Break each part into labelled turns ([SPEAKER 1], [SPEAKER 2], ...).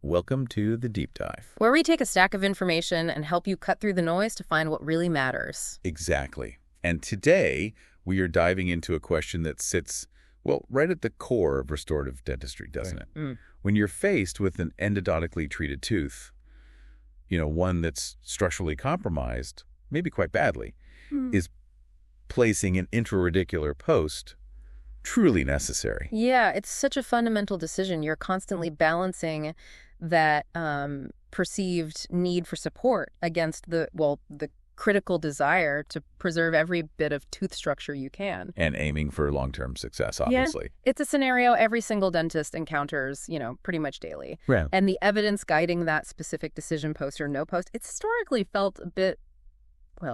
[SPEAKER 1] Welcome to the Deep Dive.
[SPEAKER 2] Where we take a stack of information and help you cut through the noise to find what really matters.
[SPEAKER 1] Exactly. And today, we are diving into a question that sits, well, right at the core of restorative dentistry, doesn't it? When you're faced with an endodontically treated tooth, one that's structurally compromised, maybe quite badly, is placing an intraradicular post truly necessary?
[SPEAKER 2] Yeah, it's such a fundamental decision. You're constantly balancing that perceived need for support against the critical desire to preserve every bit of tooth structure you can.
[SPEAKER 1] And aiming for long-term success, obviously.
[SPEAKER 2] Yeah, it's a scenario every single dentist encounters, pretty much daily.
[SPEAKER 1] Right.
[SPEAKER 2] And the evidence guiding that specific decision, post or no post, it's historically felt a bit,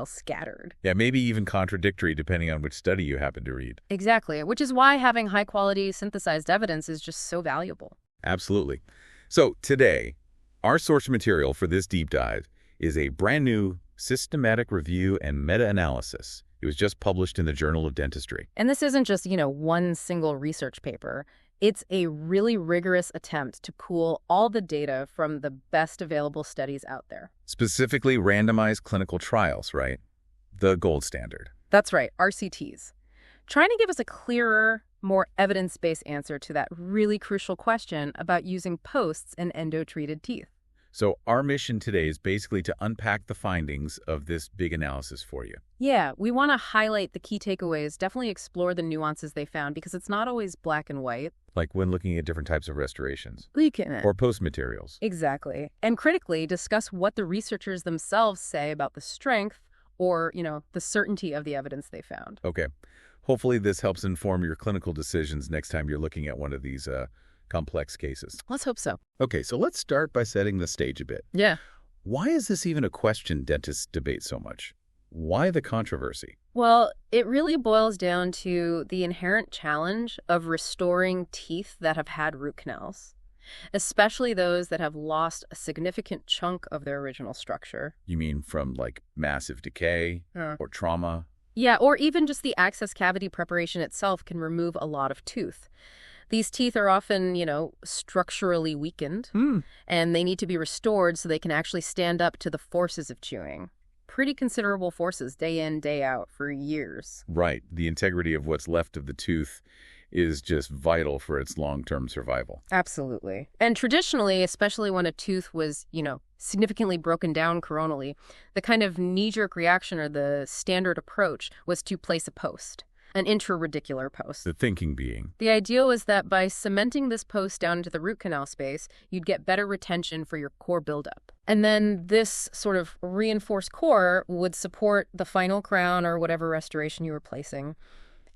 [SPEAKER 2] scattered.
[SPEAKER 1] Yeah, maybe even contradictory depending on which study you happen to read.
[SPEAKER 2] Exactly, which is why having high-quality synthesized evidence is just so valuable.
[SPEAKER 1] Absolutely. So today, our source material for this deep dive is a brand new systematic review and meta-analysis. It was just published in the Journal of Dentistry.
[SPEAKER 2] And this isn't just, one single research paper. It's a really rigorous attempt to pool all the data from the best available studies out there.
[SPEAKER 1] Specifically randomized clinical trials, right? The gold standard.
[SPEAKER 2] That's right, RCTs. Trying to give us a clearer, more evidence-based answer to that really crucial question about using posts in endo-treated teeth.
[SPEAKER 1] So our mission today is basically to unpack the findings of this big analysis for you.
[SPEAKER 2] Yeah, we want to highlight the key takeaways, definitely explore the nuances they found, because it's not always black and white.
[SPEAKER 1] Like when looking at different types of restorations.
[SPEAKER 2] Or
[SPEAKER 1] Or post materials.
[SPEAKER 2] Exactly. And critically, discuss what the researchers themselves say about the strength or, the certainty of the evidence they found.
[SPEAKER 1] Okay. Hopefully this helps inform your clinical decisions next time you're looking at one of these complex cases.
[SPEAKER 2] Let's hope so.
[SPEAKER 1] Okay, so let's start by setting the stage a bit.
[SPEAKER 2] Yeah.
[SPEAKER 1] Why is this even a question dentists debate so much? Why the controversy?
[SPEAKER 2] Well, it really boils down to the inherent challenge of restoring teeth that have had root canals, especially those that have lost a significant chunk of their original structure.
[SPEAKER 1] You mean from massive decay or trauma?
[SPEAKER 2] Yeah, or even just the access cavity preparation itself can remove a lot of tooth. These teeth are often, structurally weakened, and they need to be restored so they can actually stand up to the forces of chewing. Pretty considerable forces day in, day out for years.
[SPEAKER 1] Right. The integrity of what's left of the tooth is just vital for its long-term survival.
[SPEAKER 2] Absolutely. And traditionally, especially when a tooth was, significantly broken down coronally, the kind of knee-jerk reaction or the standard approach was to place a post. An intraradicular post.
[SPEAKER 1] The thinking being.
[SPEAKER 2] The idea was that by cementing this post down into the root canal space, you'd get better retention for your core buildup. And then this sort of reinforced core would support the final crown or whatever restoration you were placing.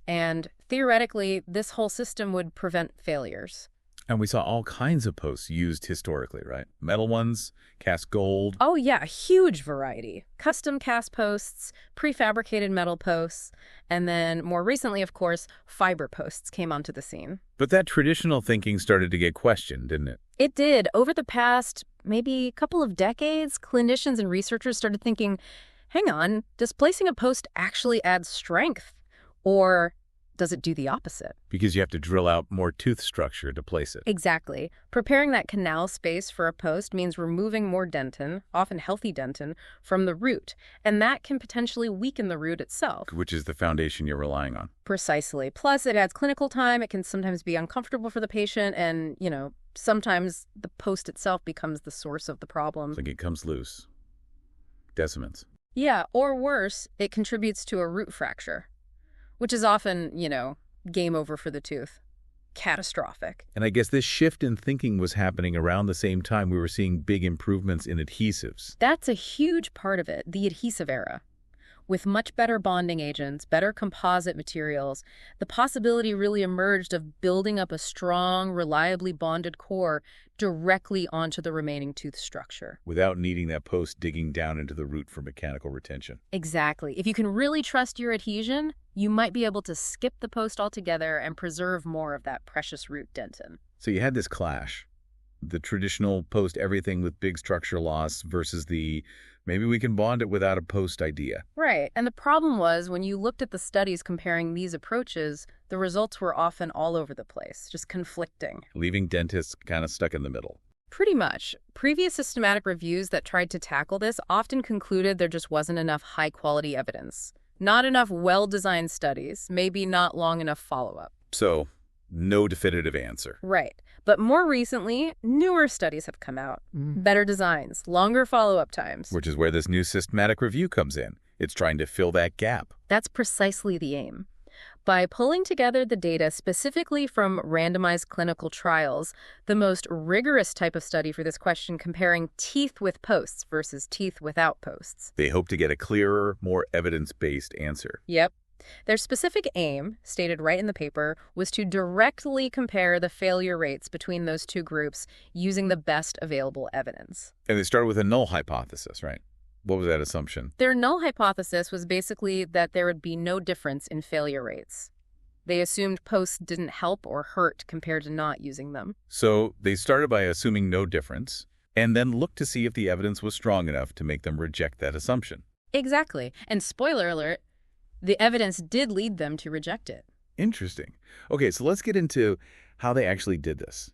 [SPEAKER 2] And theoretically, this whole system would prevent failures.
[SPEAKER 1] And we saw all kinds of posts used historically, right? Metal ones, cast gold.
[SPEAKER 2] Oh yeah, a huge variety. Custom cast posts, prefabricated metal posts, and then more recently, of course, fiber posts came onto the scene.
[SPEAKER 1] But that traditional thinking started to get questioned, didn't it?
[SPEAKER 2] It did. Over the past maybe couple of decades, clinicians and researchers started thinking, hang on, does placing a post actually add strength? Or does it do the opposite?
[SPEAKER 1] Because you have to drill out more tooth structure to place it.
[SPEAKER 2] Exactly. Preparing that canal space for a post means removing more dentin, often healthy dentin, from the root. And that can potentially weaken the root itself.
[SPEAKER 1] Which is the foundation you're relying on.
[SPEAKER 2] Precisely. Plus, it adds clinical time. It can sometimes be uncomfortable for the patient. And, sometimes the post itself becomes the source of the problem.
[SPEAKER 1] Like it comes loose. Deciments.
[SPEAKER 2] Yeah, or worse, it contributes to a root fracture. Which is often, game over for the tooth. Catastrophic.
[SPEAKER 1] And I guess this shift in thinking was happening around the same time we were seeing big improvements in adhesives.
[SPEAKER 2] That's a huge part of it, the adhesive era. With much better bonding agents, better composite materials, the possibility really emerged of building up a strong, reliably bonded core directly onto the remaining tooth structure.
[SPEAKER 1] Without needing that post digging down into the root for mechanical retention.
[SPEAKER 2] Exactly. If you can really trust your adhesion, you might be able to skip the post altogether and preserve more of that precious root dentin.
[SPEAKER 1] So you had this clash. The traditional post everything with big structure loss versus the maybe we can bond it without a post idea.
[SPEAKER 2] Right. And the problem was when you looked at the studies comparing these approaches, the results were often all over the place, just conflicting.
[SPEAKER 1] Leaving dentists kind of stuck in the middle.
[SPEAKER 2] Pretty much. Previous systematic reviews that tried to tackle this often concluded there just wasn't enough high-quality evidence. Not enough well-designed studies, maybe not long enough follow-up.
[SPEAKER 1] So, no definitive answer.
[SPEAKER 2] Right. But more recently, newer studies have come out. Better designs, longer follow-up times.
[SPEAKER 1] Which is where this new systematic review comes in. It's trying to fill that gap.
[SPEAKER 2] That's precisely the aim. By pulling together the data specifically from randomized clinical trials, the most rigorous type of study for this question comparing teeth with posts versus teeth without posts.
[SPEAKER 1] They hope to get a clearer, more evidence-based answer.
[SPEAKER 2] Yep. Their specific aim, stated right in the paper, was to directly compare the failure rates between those two groups using the best available evidence.
[SPEAKER 1] And they started with a null hypothesis, right? What was that assumption?
[SPEAKER 2] Their null hypothesis was basically that there would be no difference in failure rates. They assumed posts didn't help or hurt compared to not using them.
[SPEAKER 1] So they started by assuming no difference, and then looked to see if the evidence was strong enough to make them reject that assumption.
[SPEAKER 2] Exactly. And spoiler alert, the evidence did lead them to reject it.
[SPEAKER 1] Interesting. Okay, so let's get into how they actually did this.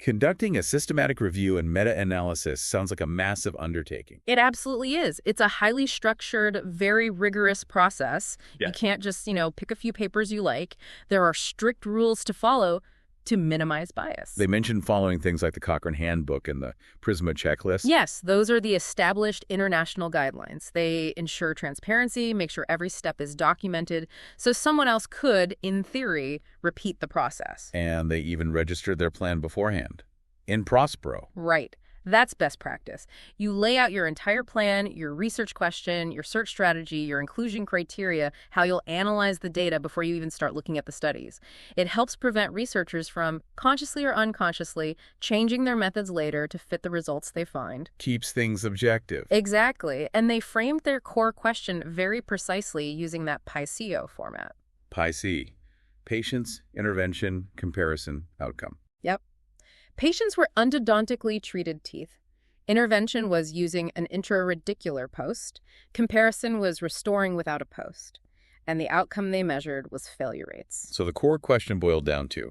[SPEAKER 1] Conducting a systematic review and meta-analysis sounds like a massive undertaking.
[SPEAKER 2] It absolutely is. It's a highly structured, very rigorous process.
[SPEAKER 1] Yeah.
[SPEAKER 2] You can't just, pick a few papers you like. There are strict rules to follow to minimize bias.
[SPEAKER 1] They mentioned following things like the Cochrane Handbook and the PRISMA checklist.
[SPEAKER 2] Yes, those are the established international guidelines. They ensure transparency, make sure every step is documented, so someone else could, in theory, repeat the process.
[SPEAKER 1] And they even registered their plan beforehand. In Prospero.
[SPEAKER 2] Right. That's best practice. You lay out your entire plan, your research question, your search strategy, your inclusion criteria, how you'll analyze the data before you even start looking at the studies. It helps prevent researchers from, consciously or unconsciously, changing their methods later to fit the results they find.
[SPEAKER 1] Keeps things objective.
[SPEAKER 2] Exactly. And they framed their core question very precisely using that PICO format.
[SPEAKER 1] PIC. Patients, intervention, comparison, outcome.
[SPEAKER 2] Yep. Patients were endodontically treated teeth. Intervention was using an intraradicular post. Comparison was restoring without a post. And the outcome they measured was failure rates.
[SPEAKER 1] So the core question boiled down to,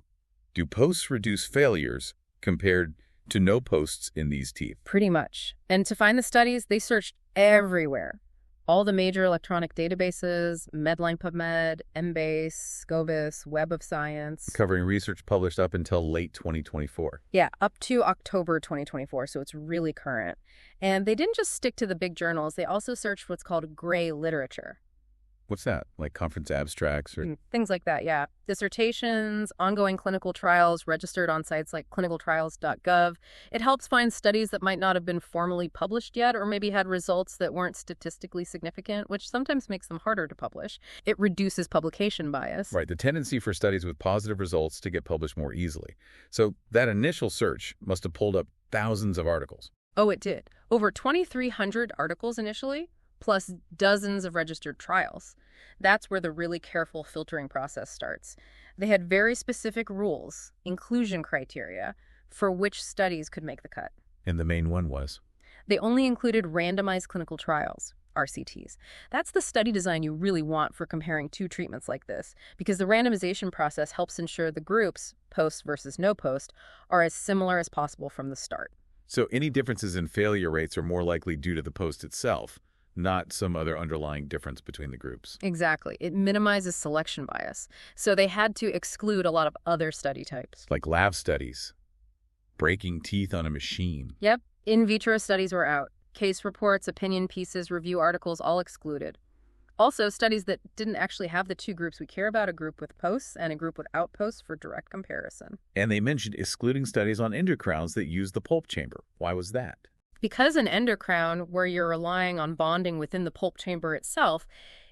[SPEAKER 1] do posts reduce failures compared to no posts in these teeth?
[SPEAKER 2] Pretty much. And to find the studies, they searched everywhere. All the major electronic databases, Medline PubMed, Embase, Scopus, Web of Science.
[SPEAKER 1] Covering research published up until late 2024.
[SPEAKER 2] Yeah, up to October 2024, so it's really current. And they didn't just stick to the big journals, they also searched what's called gray literature.
[SPEAKER 1] What's that? Like conference abstracts or
[SPEAKER 2] things like that, yeah. Dissertations, ongoing clinical trials registered on sites like clinicaltrials.gov. It helps find studies that might not have been formally published yet or maybe had results that weren't statistically significant, which sometimes makes them harder to publish. It reduces publication bias.
[SPEAKER 1] Right, the tendency for studies with positive results to get published more easily. So that initial search must have pulled up thousands of articles.
[SPEAKER 2] Oh, it did. Over 2,300 articles initially, plus dozens of registered trials. That's where the really careful filtering process starts. They had very specific rules, inclusion criteria, for which studies could make the cut.
[SPEAKER 1] And the main one was?
[SPEAKER 2] They only included randomized clinical trials, RCTs. That's the study design you really want for comparing two treatments like this, because the randomization process helps ensure the groups, post versus no post, are as similar as possible from the start.
[SPEAKER 1] So any differences in failure rates are more likely due to the post itself, not some other underlying difference between the groups.
[SPEAKER 2] Exactly. It minimizes selection bias. So they had to exclude a lot of other study types.
[SPEAKER 1] Like lab studies, breaking teeth on a machine.
[SPEAKER 2] Yep. In vitro studies were out. Case reports, opinion pieces, review articles, all excluded. Also, studies that didn't actually have the two groups we care about, a group with posts and a group without posts for direct comparison.
[SPEAKER 1] And they mentioned excluding studies on endocrowns that use the pulp chamber. Why was that?
[SPEAKER 2] Because an endocrown, where you're relying on bonding within the pulp chamber itself,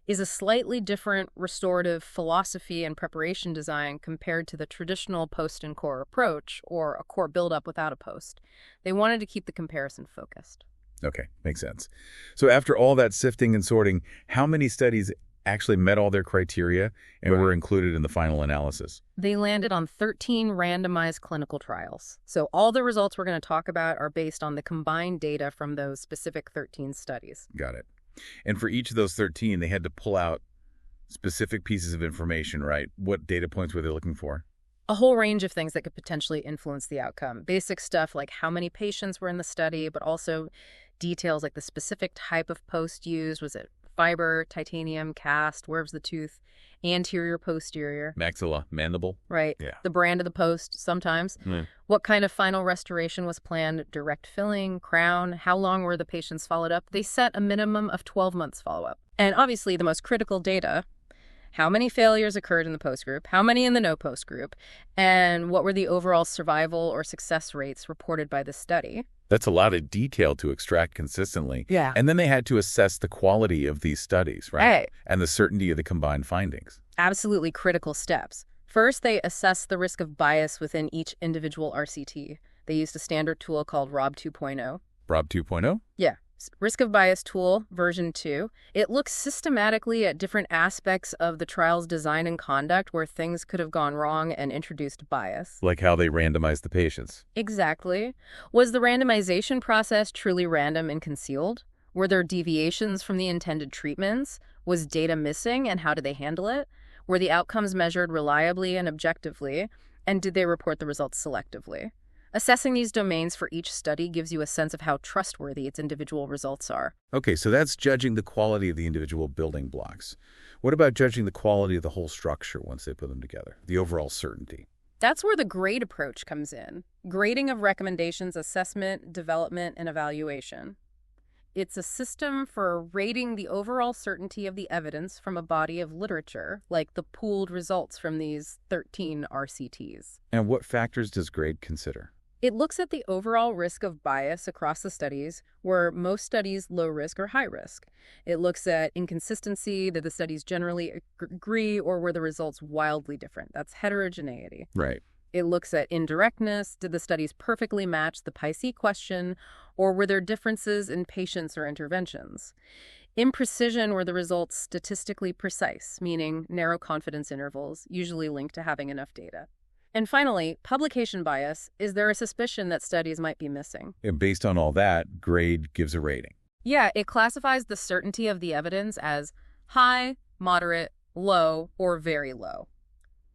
[SPEAKER 2] is a slightly different restorative philosophy and preparation design compared to the traditional post and core approach, or a core buildup without a post. They wanted to keep the comparison focused.
[SPEAKER 1] Okay, makes sense. So after all that sifting and sorting, how many studies actually met all their criteria and were included in the final analysis?
[SPEAKER 2] They landed on 13 randomized clinical trials. So all the results we're going to talk about are based on the combined data from those specific 13 studies.
[SPEAKER 1] Got it. And for each of those 13, they had to pull out specific pieces of information, right? What data points were they looking for?
[SPEAKER 2] A whole range of things that could potentially influence the outcome. Basic stuff like how many patients were in the study, but also details like the specific type of post used. Was it fiber, titanium, cast? Where was the tooth? Anterior, posterior.
[SPEAKER 1] Maxilla, mandible.
[SPEAKER 2] Right.
[SPEAKER 1] Yeah.
[SPEAKER 2] The brand of the post sometimes. What kind of final restoration was planned? Direct filling, crown? How long were the patients followed up? They set a minimum of 12 months follow-up. And obviously the most critical data: how many failures occurred in the post group, how many in the no post group, and what were the overall survival or success rates reported by the study.
[SPEAKER 1] That's a lot of detail to extract consistently.
[SPEAKER 2] Yeah.
[SPEAKER 1] And then they had to assess the quality of these studies, right?
[SPEAKER 2] Right.
[SPEAKER 1] And the certainty of the combined findings.
[SPEAKER 2] Absolutely critical steps. First, they assessed the risk of bias within each individual RCT. They used a standard tool called ROB 2.0.
[SPEAKER 1] ROB 2.0?
[SPEAKER 2] Yeah. Risk of bias tool, version 2. It looks systematically at different aspects of the trial's design and conduct where things could have gone wrong and introduced bias.
[SPEAKER 1] Like how they randomized the patients.
[SPEAKER 2] Exactly. Was the randomization process truly random and concealed? Were there deviations from the intended treatments? Was data missing, and how did they handle it? Were the outcomes measured reliably and objectively? And did they report the results selectively? Assessing these domains for each study gives you a sense of how trustworthy its individual results are.
[SPEAKER 1] Okay, so that's judging the quality of the individual building blocks. What about judging the quality of the whole structure once they put them together? The overall certainty?
[SPEAKER 2] That's where the grade approach comes in. Grading of recommendations, assessment, development, and evaluation. It's a system for rating the overall certainty of the evidence from a body of literature, like the pooled results from these 13 RCTs.
[SPEAKER 1] And what factors does grade consider?
[SPEAKER 2] It looks at the overall risk of bias across the studies, were most studies low risk or high risk. It looks at inconsistency, did the studies generally agree, or were the results wildly different? That's heterogeneity.
[SPEAKER 1] Right.
[SPEAKER 2] It looks at indirectness, did the studies perfectly match the PIC question, or were there differences in patients or interventions? Imprecision, were the results statistically precise, meaning narrow confidence intervals, usually linked to having enough data. And finally, publication bias. Is there a suspicion that studies might be missing?
[SPEAKER 1] And based on all that, grade gives a rating.
[SPEAKER 2] Yeah, it classifies the certainty of the evidence as high, moderate, low, or very low.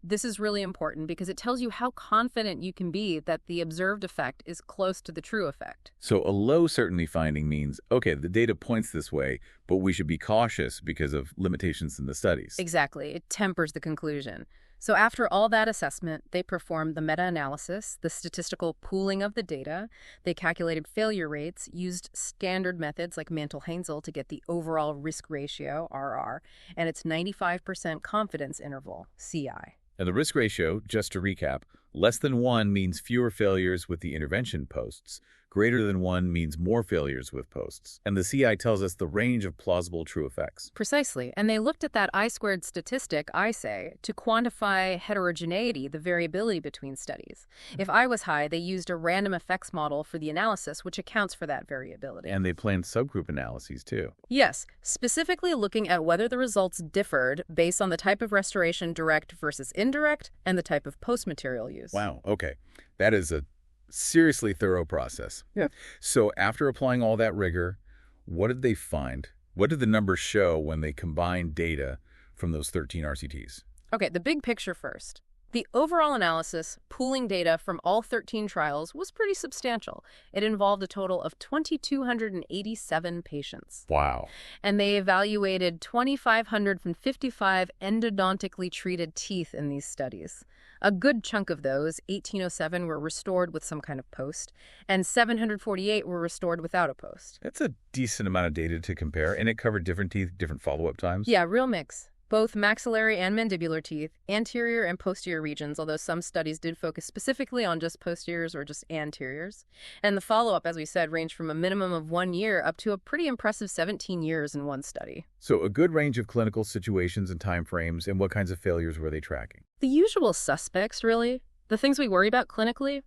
[SPEAKER 2] This is really important because it tells you how confident you can be that the observed effect is close to the true effect.
[SPEAKER 1] So a low certainty finding means, okay, the data points this way, but we should be cautious because of limitations in the studies.
[SPEAKER 2] Exactly. It tempers the conclusion. So after all that assessment, they performed the meta-analysis, the statistical pooling of the data. They calculated failure rates, used standard methods like Mantel-Haenszel to get the overall risk ratio, RR, and its 95% confidence interval, CI.
[SPEAKER 1] And the risk ratio, just to recap, less than 1 means fewer failures with the intervention posts. Greater than 1 means more failures with posts. And the CI tells us the range of plausible true effects.
[SPEAKER 2] Precisely. And they looked at that I-squared statistic, I say, to quantify heterogeneity, the variability between studies. If I was high, they used a random effects model for the analysis, which accounts for that variability.
[SPEAKER 1] And they planned subgroup analyses, too.
[SPEAKER 2] Yes, specifically looking at whether the results differed based on the type of restoration, direct versus indirect, and the type of post-material used.
[SPEAKER 1] Wow, okay. That is a seriously thorough process.
[SPEAKER 2] Yeah.
[SPEAKER 1] So after applying all that rigor, what did they find? What did the numbers show when they combined data from those 13 RCTs?
[SPEAKER 2] Okay, the big picture first. The overall analysis, pooling data from all 13 trials, was pretty substantial. It involved a total of 2,287 patients.
[SPEAKER 1] Wow.
[SPEAKER 2] And they evaluated 2,555 endodontically treated teeth in these studies. A good chunk of those, 1,807, were restored with some kind of post, and 748 were restored without a post.
[SPEAKER 1] That's a decent amount of data to compare, and it covered different teeth, different follow-up times?
[SPEAKER 2] Yeah, real mix. Both maxillary and mandibular teeth, anterior and posterior regions, although some studies did focus specifically on just posteriors or just anteriors. And the follow-up, as we said, ranged from a minimum of 1 year up to a pretty impressive 17 years in one study.
[SPEAKER 1] So a good range of clinical situations and timeframes, and what kinds of failures were they tracking?
[SPEAKER 2] The usual suspects, really. The things we worry about clinically.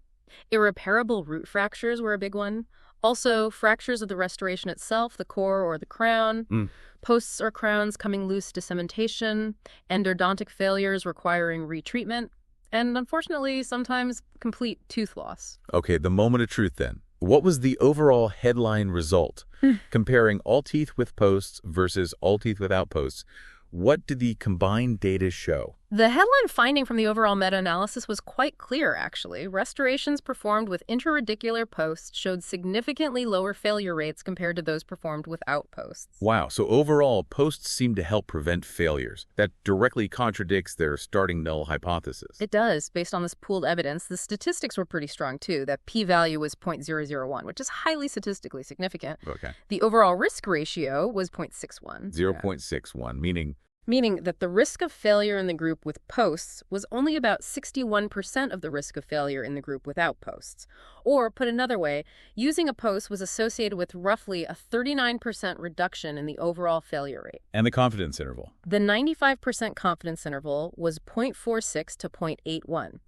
[SPEAKER 2] Irreparable root fractures were a big one. Also, fractures of the restoration itself, the core or the crown, posts or crowns coming loose to cementation, endodontic failures requiring retreatment, and unfortunately, sometimes complete tooth loss.
[SPEAKER 1] Okay, the moment of truth then. What was the overall headline result? Comparing all teeth with posts versus all teeth without posts, what did the combined data show?
[SPEAKER 2] The headline finding from the overall meta-analysis was quite clear, actually. Restorations performed with intraradicular posts showed significantly lower failure rates compared to those performed without posts.
[SPEAKER 1] Wow, so overall, posts seem to help prevent failures. That directly contradicts their starting null hypothesis.
[SPEAKER 2] It does. Based on this pooled evidence, the statistics were pretty strong, too. That p-value was 0.001, which is highly statistically significant.
[SPEAKER 1] Okay.
[SPEAKER 2] The overall risk ratio was 0.61.
[SPEAKER 1] 0.61,
[SPEAKER 2] Meaning that the risk of failure in the group with posts was only about 61% of the risk of failure in the group without posts. Or, put another way, using a post was associated with roughly a 39% reduction in the overall failure rate.
[SPEAKER 1] And the confidence interval?
[SPEAKER 2] The 95% confidence interval was 0.46 to 0.81.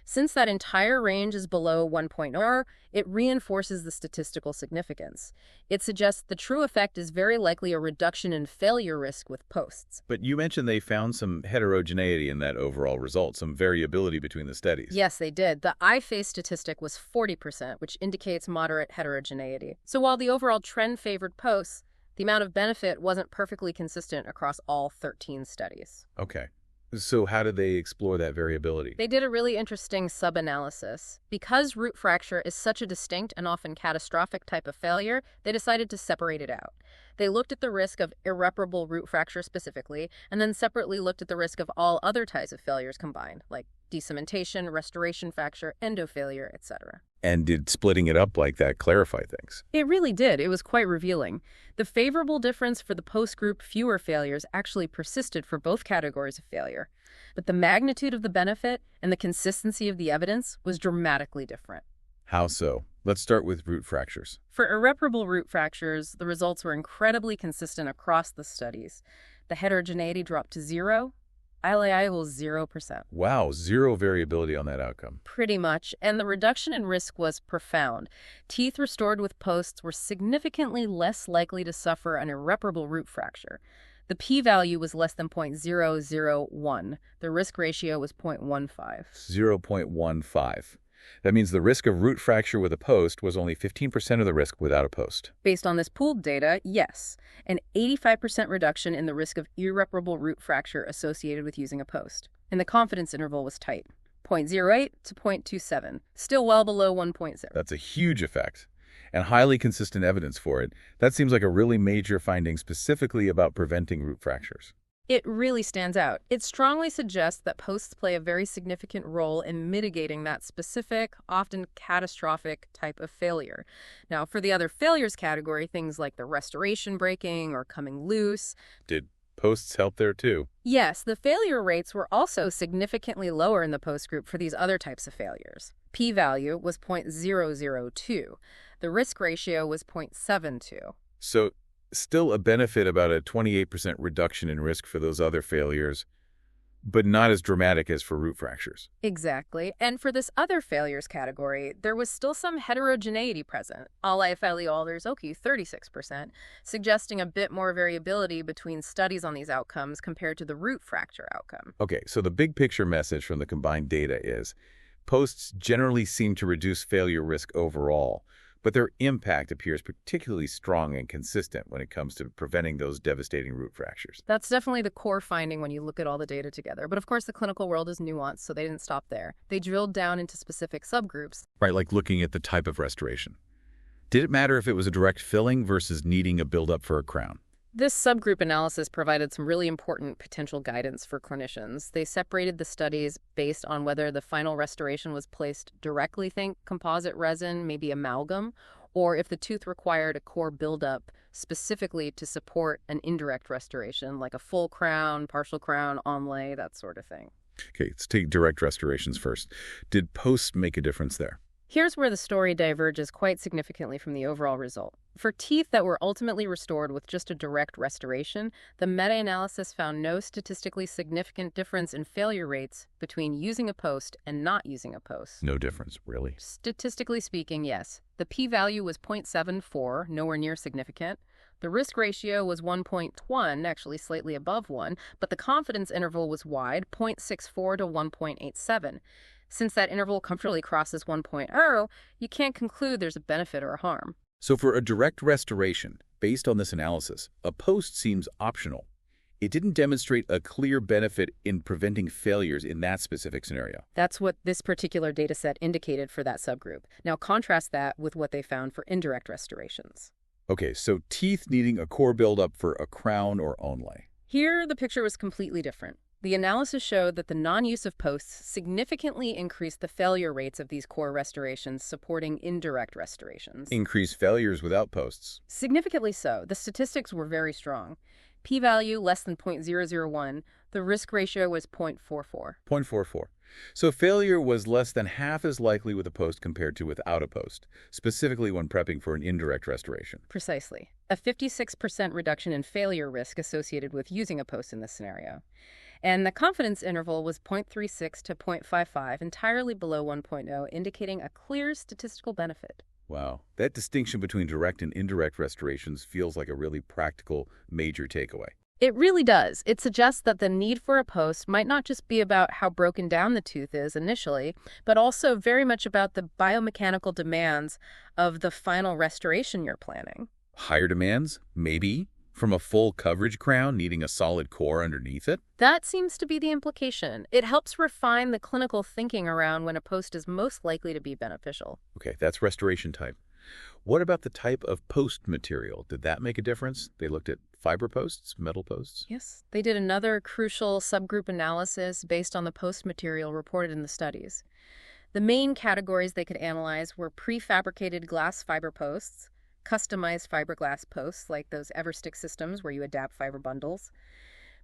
[SPEAKER 2] Since that entire range is below 1.0, it reinforces the statistical significance. It suggests the true effect is very likely a reduction in failure risk with posts.
[SPEAKER 1] But you mentioned they found some heterogeneity in that overall result, some variability between the studies.
[SPEAKER 2] Yes, they did. The eye-face statistic was 40%, which indicates moderate heterogeneity. So while the overall trend favored posts, the amount of benefit wasn't perfectly consistent across all 13 studies.
[SPEAKER 1] Okay. So how did they explore that variability?
[SPEAKER 2] They did a really interesting sub-analysis. Because root fracture is such a distinct and often catastrophic type of failure, they decided to separate it out. They looked at the risk of irreparable root fracture specifically, and then separately looked at the risk of all other types of failures combined, like decementation, restoration fracture, endofailure, etc.
[SPEAKER 1] And did splitting it up like that clarify things?
[SPEAKER 2] It really did. It was quite revealing. The favorable difference for the post-group fewer failures actually persisted for both categories of failure. But the magnitude of the benefit and the consistency of the evidence was dramatically different.
[SPEAKER 1] How so? Let's start with root fractures.
[SPEAKER 2] For irreparable root fractures, the results were incredibly consistent across the studies. The heterogeneity dropped to 0. ILAI equals 0%.
[SPEAKER 1] Wow, zero variability on that outcome.
[SPEAKER 2] Pretty much, and the reduction in risk was profound. Teeth restored with posts were significantly less likely to suffer an irreparable root fracture. The p-value was less than 0.001. The risk ratio was 0.15.
[SPEAKER 1] 0.15. That means the risk of root fracture with a post was only 15% of the risk without a post.
[SPEAKER 2] Based on this pooled data, yes, an 85% reduction in the risk of irreparable root fracture associated with using a post. And the confidence interval was tight, 0.08 to 0.27, still well below 1.0.
[SPEAKER 1] That's a huge effect, and highly consistent evidence for it. That seems like a really major finding specifically about preventing root fractures.
[SPEAKER 2] It really stands out. It strongly suggests that posts play a very significant role in mitigating that specific, often catastrophic type of failure. Now, for the other failures category, things like the restoration breaking or coming loose.
[SPEAKER 1] Did posts help there too?
[SPEAKER 2] Yes, the failure rates were also significantly lower in the post group for these other types of failures. P-value was 0.002. The risk ratio was 0.72.
[SPEAKER 1] So, still a benefit, about a 28% reduction in risk for those other failures, but not as dramatic as for root fractures.
[SPEAKER 2] Exactly. And for this other failures category, there was still some heterogeneity present. There's 36%, suggesting a bit more variability between studies on these outcomes compared to the root fracture outcome.
[SPEAKER 1] Okay, so the big picture message from the combined data is posts generally seem to reduce failure risk overall, but their impact appears particularly strong and consistent when it comes to preventing those devastating root fractures.
[SPEAKER 2] That's definitely the core finding when you look at all the data together. But of course, the clinical world is nuanced, so they didn't stop there. They drilled down into specific subgroups.
[SPEAKER 1] Right, like looking at the type of restoration. Did it matter if it was a direct filling versus needing a buildup for a crown?
[SPEAKER 2] This subgroup analysis provided some really important potential guidance for clinicians. They separated the studies based on whether the final restoration was placed directly, think composite resin, maybe amalgam, or if the tooth required a core buildup specifically to support an indirect restoration, like a full crown, partial crown, onlay, that sort of thing.
[SPEAKER 1] Okay, let's take direct restorations first. Did posts make a difference there?
[SPEAKER 2] Here's where the story diverges quite significantly from the overall result. For teeth that were ultimately restored with just a direct restoration, the meta-analysis found no statistically significant difference in failure rates between using a post and not using a post.
[SPEAKER 1] No difference, really?
[SPEAKER 2] Statistically speaking, yes. The p-value was 0.74, nowhere near significant. The risk ratio was 1.1, actually slightly above 1, but the confidence interval was wide, 0.64 to 1.87. Since that interval comfortably crosses 1.0, you can't conclude there's a benefit or a harm.
[SPEAKER 1] So for a direct restoration, based on this analysis, a post seems optional. it didn't demonstrate a clear benefit in preventing failures in that specific scenario.
[SPEAKER 2] That's what this particular data set indicated for that subgroup. Now contrast that with what they found for indirect restorations.
[SPEAKER 1] Okay, so teeth needing a core buildup for a crown or onlay.
[SPEAKER 2] Here, the picture was completely different. The analysis showed that the non-use of posts significantly increased the failure rates of these core restorations, supporting indirect restorations.
[SPEAKER 1] Increased failures without posts.
[SPEAKER 2] Significantly so. The statistics were very strong. P-value less than 0.001. The risk ratio was 0.44.
[SPEAKER 1] 0.44. So failure was less than half as likely with a post compared to without a post, specifically when prepping for an indirect restoration.
[SPEAKER 2] Precisely. A 56% reduction in failure risk associated with using a post in this scenario. And the confidence interval was 0.36 to 0.55, entirely below 1.0, indicating a clear statistical benefit.
[SPEAKER 1] Wow. That distinction between direct and indirect restorations feels like a really practical, major takeaway.
[SPEAKER 2] It really does. It suggests that the need for a post might not just be about how broken down the tooth is initially, but also very much about the biomechanical demands of the final restoration you're planning.
[SPEAKER 1] Higher demands? Maybe. From a full coverage crown needing a solid core underneath it?
[SPEAKER 2] That seems to be the implication. It helps refine the clinical thinking around when a post is most likely to be beneficial.
[SPEAKER 1] Okay, that's restoration type. What about the type of post material? Did that make a difference? They looked at fiber posts, metal posts?
[SPEAKER 2] Yes, they did another crucial subgroup analysis based on the post material reported in the studies. The main categories they could analyze were prefabricated glass fiber posts, customized fiberglass posts like those Everstick systems where you adapt fiber bundles,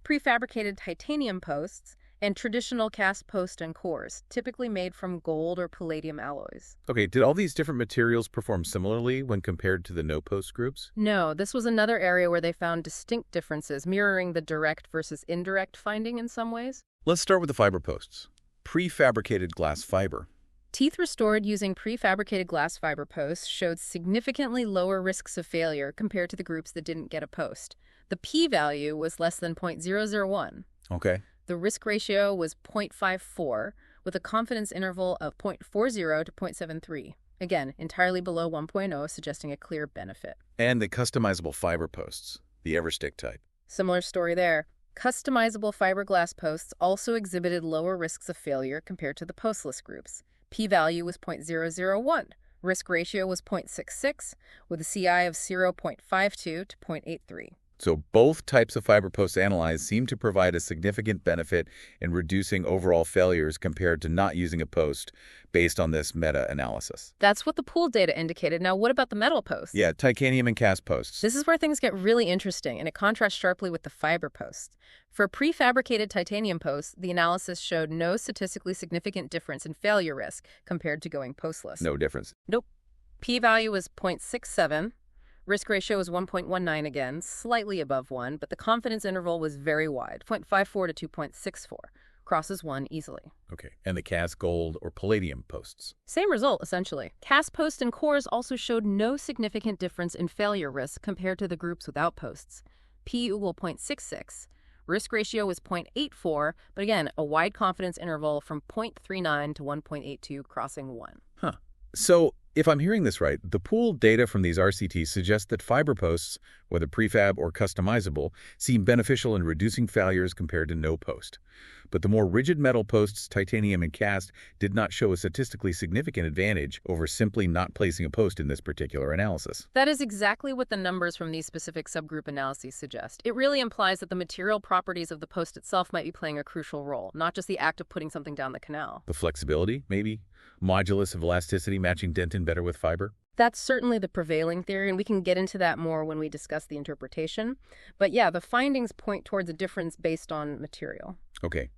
[SPEAKER 2] prefabricated titanium posts, and traditional cast post and cores, typically made from gold or palladium alloys.
[SPEAKER 1] Okay, did all these different materials perform similarly when compared to the no-post groups?
[SPEAKER 2] No, this was another area where they found distinct differences, mirroring the direct versus indirect finding in some ways.
[SPEAKER 1] Let's start with the fiber posts. Prefabricated glass fiber.
[SPEAKER 2] Teeth restored using prefabricated glass fiber posts showed significantly lower risks of failure compared to the groups that didn't get a post. The p-value was less than 0.001.
[SPEAKER 1] Okay.
[SPEAKER 2] The risk ratio was 0.54, with a confidence interval of 0.40 to 0.73. Again, entirely below 1.0, suggesting a clear benefit.
[SPEAKER 1] And the customizable fiber posts, the Everstick type.
[SPEAKER 2] Similar story there. Customizable fiberglass posts also exhibited lower risks of failure compared to the postless groups. P-value was 0.001. Risk ratio was 0.66, with a CI of 0.52 to 0.83.
[SPEAKER 1] So both types of fiber posts analyzed seem to provide a significant benefit in reducing overall failures compared to not using a post based on this meta-analysis.
[SPEAKER 2] That's what the pooled data indicated. Now, what about the metal posts?
[SPEAKER 1] Yeah, titanium and cast posts.
[SPEAKER 2] This is where things get really interesting, and it contrasts sharply with the fiber posts. For prefabricated titanium posts, the analysis showed no statistically significant difference in failure risk compared to going postless.
[SPEAKER 1] No difference.
[SPEAKER 2] Nope. P-value was 0.67. Risk ratio was 1.19 again, slightly above 1, but the confidence interval was very wide, 0.54 to 2.64. Crosses 1 easily.
[SPEAKER 1] Okay, and the cast gold or palladium posts?
[SPEAKER 2] Same result, essentially. Cast posts and cores also showed no significant difference in failure risk compared to the groups without posts. P equal 0.66. Risk ratio was 0.84, but again, a wide confidence interval from 0.39 to 1.82, crossing 1.
[SPEAKER 1] Huh. So, if I'm hearing this right, the pooled data from these RCTs suggests that fiber posts, whether prefab or customizable, seem beneficial in reducing failures compared to no post. But the more rigid metal posts, titanium and cast, did not show a statistically significant advantage over simply not placing a post in this particular analysis.
[SPEAKER 2] That is exactly what the numbers from these specific subgroup analyses suggest. It really implies that the material properties of the post itself might be playing a crucial role, not just the act of putting something down the canal.
[SPEAKER 1] The flexibility, maybe? Modulus of elasticity matching dentin better with fiber?
[SPEAKER 2] That's certainly the prevailing theory, and we can get into that more when we discuss the interpretation. But yeah, the findings point towards a difference based on material.
[SPEAKER 1] Okay,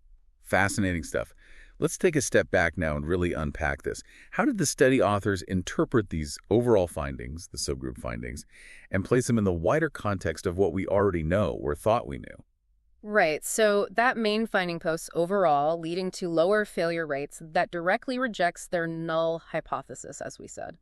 [SPEAKER 1] fascinating stuff. Let's take a step back now and really unpack this. How did the study authors interpret these overall findings, the subgroup findings, and place them in the wider context of what we already know or thought we knew?
[SPEAKER 2] Right, so that main finding posts overall leading to lower failure rates that directly rejects their null hypothesis, as we said.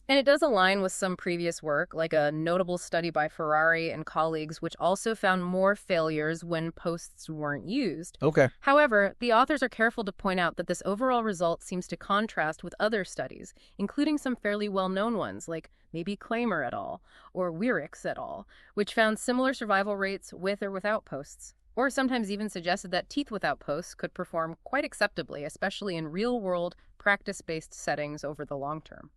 [SPEAKER 2] And it does align with some previous work, like a notable study by Ferrari and colleagues, which also found more failures when posts weren't used.
[SPEAKER 1] Okay.
[SPEAKER 2] However, the authors are careful to point out that this overall result seems to contrast with other studies, including some fairly well-known ones, like maybe Klamer et al. Or Wierix et al., which found similar survival rates with or without posts, or sometimes even suggested that teeth without posts could perform quite acceptably, especially in real-world, practice-based settings over the long term.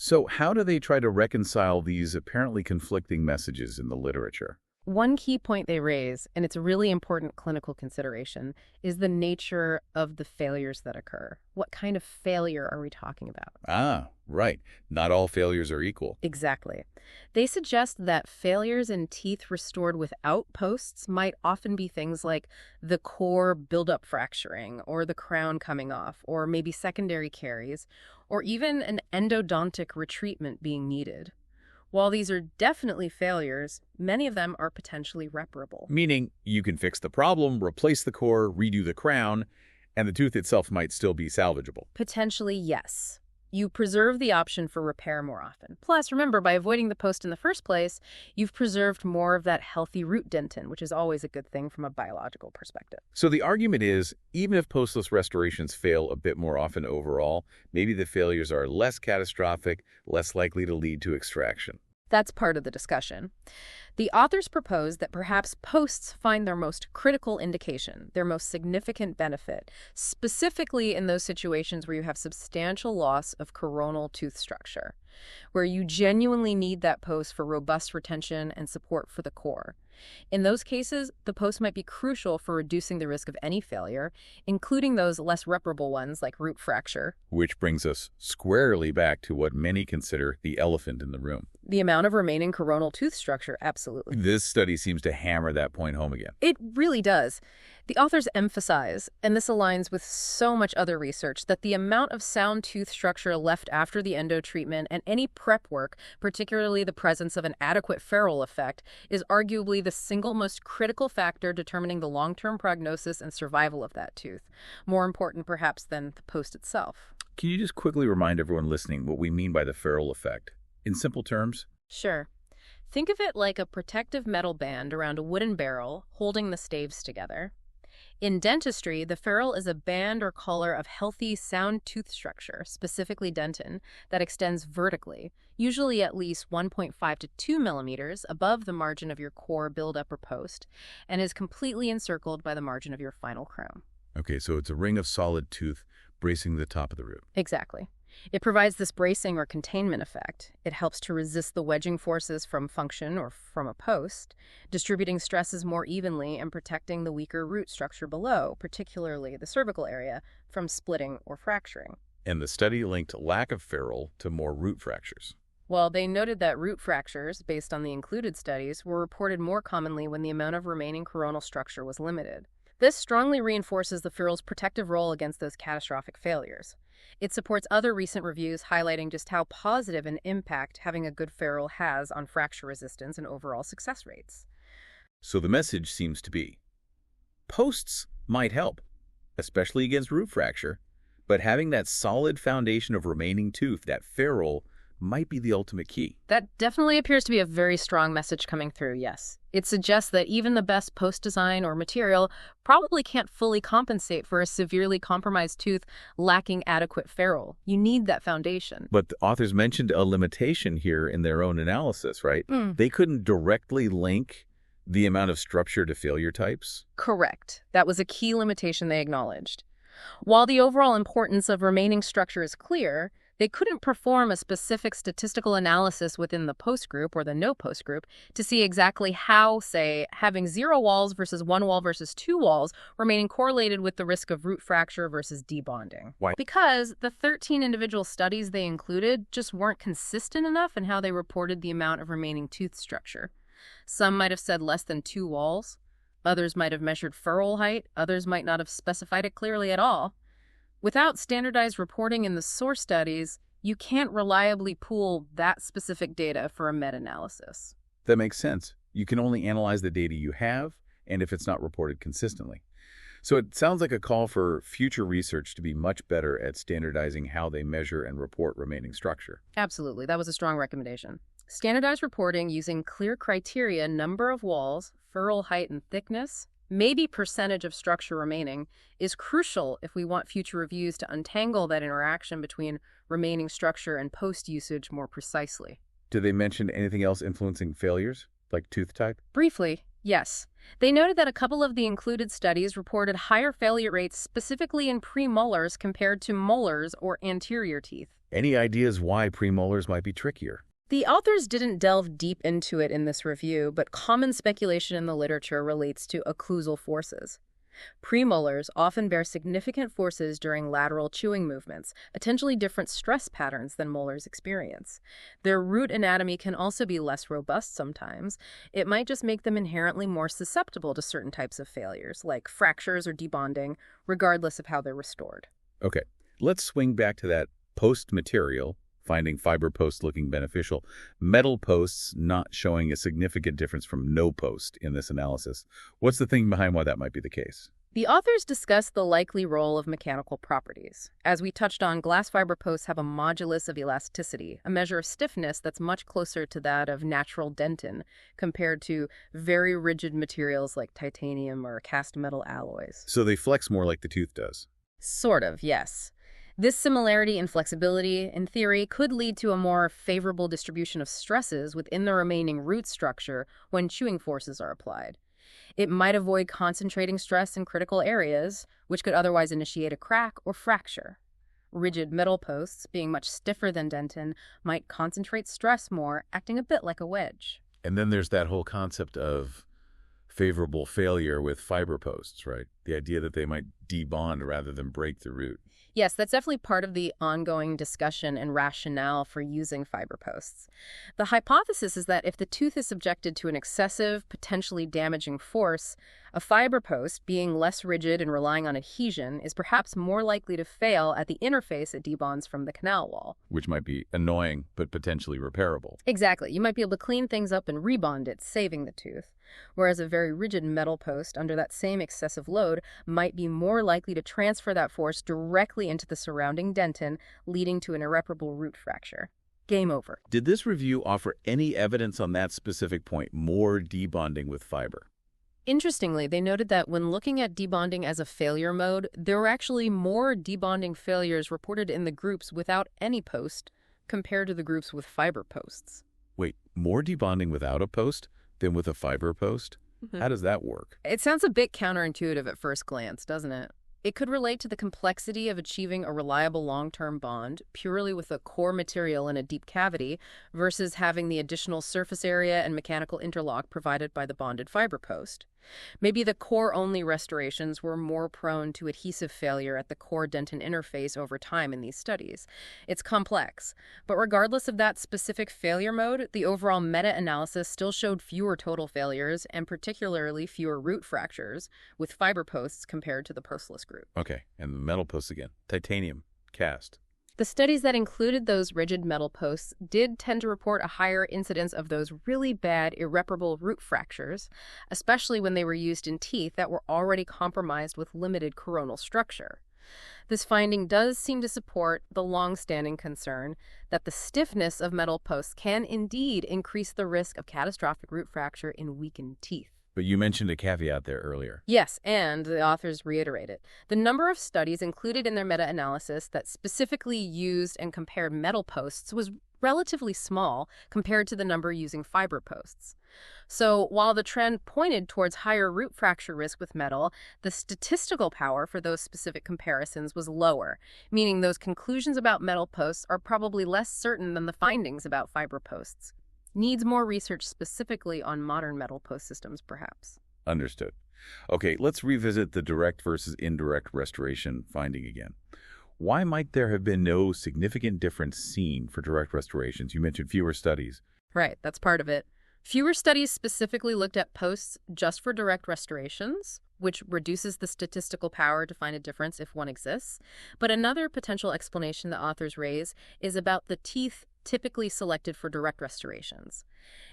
[SPEAKER 1] So how do they try to reconcile these apparently conflicting messages in the literature?
[SPEAKER 2] One key point they raise, and it's a really important clinical consideration, is the nature of the failures that occur. What kind of failure are we talking about?
[SPEAKER 1] Ah, right. Not all failures are equal.
[SPEAKER 2] Exactly. They suggest that failures in teeth restored without posts might often be things like the core buildup fracturing, or the crown coming off, or maybe secondary caries, or even an endodontic retreatment being needed. While these are definitely failures, many of them are potentially reparable.
[SPEAKER 1] Meaning you can fix the problem, replace the core, redo the crown, and the tooth itself might still be salvageable.
[SPEAKER 2] Potentially, yes. You preserve the option for repair more often. Plus, remember, by avoiding the post in the first place, you've preserved more of that healthy root dentin, which is always a good thing from a biological perspective.
[SPEAKER 1] So the argument is, even if postless restorations fail a bit more often overall, maybe the failures are less catastrophic, less likely to lead to extraction.
[SPEAKER 2] That's part of the discussion. The authors propose that perhaps posts find their most critical indication, their most significant benefit, specifically in those situations where you have substantial loss of coronal tooth structure, where you genuinely need that post for robust retention and support for the core. In those cases, the post might be crucial for reducing the risk of any failure, including those less reparable ones like root fracture.
[SPEAKER 1] Which brings us squarely back to what many consider the elephant in the room.
[SPEAKER 2] The amount of remaining coronal tooth structure, absolutely.
[SPEAKER 1] This study seems to hammer that point home again.
[SPEAKER 2] It really does. The authors emphasize, and this aligns with so much other research, that the amount of sound tooth structure left after the endo treatment and any prep work, particularly the presence of an adequate ferrule effect, is arguably the single most critical factor determining the long-term prognosis and survival of that tooth, more important perhaps than the post itself.
[SPEAKER 1] Can you just quickly remind everyone listening what we mean by the ferrule effect? In simple terms?
[SPEAKER 2] Sure. Think of it like a protective metal band around a wooden barrel holding the staves together. In dentistry, the ferrule is a band or collar of healthy, sound tooth structure, specifically dentin, that extends vertically, usually at least 1.5 to 2 millimeters above the margin of your core buildup or post, and is completely encircled by the margin of your final crown.
[SPEAKER 1] Okay, so it's a ring of solid tooth bracing the top of the root.
[SPEAKER 2] Exactly. It provides this bracing or containment effect. It helps to resist the wedging forces from function or from a post, distributing stresses more evenly and protecting the weaker root structure below, particularly the cervical area, from splitting or fracturing.
[SPEAKER 1] And the study linked lack of ferrule to more root fractures.
[SPEAKER 2] Well, they noted that root fractures, based on the included studies, were reported more commonly when the amount of remaining coronal structure was limited. This strongly reinforces the ferrule's protective role against those catastrophic failures. It supports other recent reviews highlighting just how positive an impact having a good ferrule has on fracture resistance and overall success rates.
[SPEAKER 1] So the message seems to be, posts might help, especially against root fracture, but having that solid foundation of remaining tooth, that ferrule, might be the ultimate key.
[SPEAKER 2] That definitely appears to be a very strong message coming through, yes. It suggests that even the best post design or material probably can't fully compensate for a severely compromised tooth lacking adequate ferrule. You need that foundation.
[SPEAKER 1] But the authors mentioned a limitation here in their own analysis, right? They couldn't directly link the amount of structure to failure types?
[SPEAKER 2] Correct. That was a key limitation they acknowledged. While the overall importance of remaining structure is clear, they couldn't perform a specific statistical analysis within the post group or the no post group to see exactly how, say, having 0 walls versus 1 wall versus 2 walls remaining correlated with the risk of root fracture versus debonding.
[SPEAKER 1] Why?
[SPEAKER 2] Because the 13 individual studies they included just weren't consistent enough in how they reported the amount of remaining tooth structure. Some might have said less than 2 walls. Others might have measured ferrule height. Others might not have specified it clearly at all. Without standardized reporting in the source studies, you can't reliably pool that specific data for a meta-analysis.
[SPEAKER 1] That makes sense. You can only analyze the data you have, and if it's not reported consistently. So it sounds like a call for future research to be much better at standardizing how they measure and report remaining structure.
[SPEAKER 2] Absolutely. That was a strong recommendation. Standardized reporting using clear criteria, number of walls, furrow height and thickness, maybe percentage of structure remaining, is crucial if we want future reviews to untangle that interaction between remaining structure and post-usage more precisely.
[SPEAKER 1] Do they mention anything else influencing failures, like tooth type?
[SPEAKER 2] Briefly, yes. They noted that a couple of the included studies reported higher failure rates specifically in premolars compared to molars or anterior teeth.
[SPEAKER 1] Any ideas why premolars might be trickier?
[SPEAKER 2] The authors didn't delve deep into it in this review, but common speculation in the literature relates to occlusal forces. Premolars often bear significant forces during lateral chewing movements, potentially different stress patterns than molars experience. Their root anatomy can also be less robust sometimes. It might just make them inherently more susceptible to certain types of failures, like fractures or debonding, regardless of how they're restored.
[SPEAKER 1] Okay, let's swing back to that post material, finding fiber posts looking beneficial, metal posts not showing a significant difference from no post in this analysis. What's the thinking behind why that might be the case?
[SPEAKER 2] The authors discuss the likely role of mechanical properties. As we touched on, glass fiber posts have a modulus of elasticity, a measure of stiffness that's much closer to that of natural dentin compared to very rigid materials like titanium or cast metal alloys.
[SPEAKER 1] So they flex more like the tooth does.
[SPEAKER 2] Sort of, yes. This similarity in flexibility, in theory, could lead to a more favorable distribution of stresses within the remaining root structure when chewing forces are applied. It might avoid concentrating stress in critical areas, which could otherwise initiate a crack or fracture. Rigid metal posts, being much stiffer than dentin, might concentrate stress more, acting a bit like a wedge.
[SPEAKER 1] And then there's that whole concept of favorable failure with fiber posts, right? The idea that they might debond rather than break the root.
[SPEAKER 2] Yes, that's definitely part of the ongoing discussion and rationale for using fiber posts. The hypothesis is that if the tooth is subjected to an excessive, potentially damaging force, a fiber post, being less rigid and relying on adhesion, is perhaps more likely to fail at the interface it debonds from the canal wall.
[SPEAKER 1] Which might be annoying, but potentially repairable.
[SPEAKER 2] Exactly. You might be able to clean things up and rebond it, saving the tooth. Whereas a very rigid metal post under that same excessive load might be more likely to transfer that force directly into the surrounding dentin, leading to an irreparable root fracture. Game over.
[SPEAKER 1] Did this review offer any evidence on that specific point, more debonding with fiber?
[SPEAKER 2] Interestingly, they noted that when looking at debonding as a failure mode, there were actually more debonding failures reported in the groups without any post compared to the groups with fiber posts.
[SPEAKER 1] Wait, more debonding without a post than with a fiber post? How does that work?
[SPEAKER 2] It sounds a bit counterintuitive at first glance, doesn't it? It could relate to the complexity of achieving a reliable long-term bond purely with a core material in a deep cavity versus having the additional surface area and mechanical interlock provided by the bonded fiber post. Maybe the core-only restorations were more prone to adhesive failure at the core-dentin interface over time in these studies. It's complex, but regardless of that specific failure mode, the overall meta-analysis still showed fewer total failures and particularly fewer root fractures with fiber posts compared to the postless group.
[SPEAKER 1] Okay, and the metal posts again. Titanium, cast.
[SPEAKER 2] The studies that included those rigid metal posts did tend to report a higher incidence of those really bad, irreparable root fractures, especially when they were used in teeth that were already compromised with limited coronal structure. This finding does seem to support the long-standing concern that the stiffness of metal posts can indeed increase the risk of catastrophic root fracture in weakened teeth.
[SPEAKER 1] But you mentioned a caveat there earlier.
[SPEAKER 2] Yes, and the authors reiterate it. The number of studies included in their meta-analysis that specifically used and compared metal posts was relatively small compared to the number using fiber posts. So while the trend pointed towards higher root fracture risk with metal, the statistical power for those specific comparisons was lower, meaning those conclusions about metal posts are probably less certain than the findings about fiber posts. Needs more research specifically on modern metal post systems, perhaps.
[SPEAKER 1] Understood. Okay, let's revisit the direct versus indirect restoration finding again. Why might there have been no significant difference seen for direct restorations? You mentioned fewer studies.
[SPEAKER 2] Right, that's part of it. Fewer studies specifically looked at posts just for direct restorations, which reduces the statistical power to find a difference if one exists. But another potential explanation the authors raise is about the teeth typically selected for direct restorations.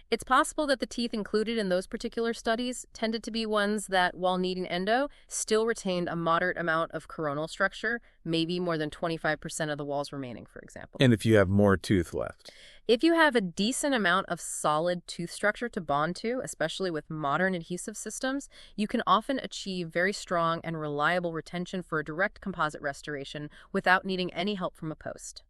[SPEAKER 2] It's possible that the teeth included in those particular studies tended to be ones that, while needing endo, still retained a moderate amount of coronal structure, maybe more than 25% of the walls remaining, for example.
[SPEAKER 1] And if you have more tooth left?
[SPEAKER 2] If you have a decent amount of solid tooth structure to bond to, especially with modern adhesive systems, you can often achieve very strong and reliable retention for a direct composite restoration without needing any help from a post.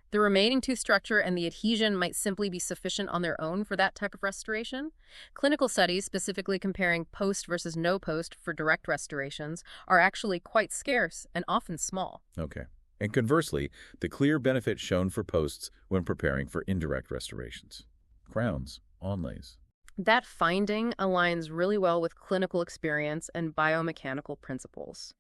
[SPEAKER 2] The remaining tooth structure and the adhesion might simply be sufficient on their own for that type of restoration. Clinical studies, specifically comparing post versus no post for direct restorations, are actually quite scarce and often small.
[SPEAKER 1] Okay. And conversely, the clear benefit shown for posts when preparing for indirect restorations. Crowns, onlays.
[SPEAKER 2] That finding aligns really well with clinical experience and biomechanical principles.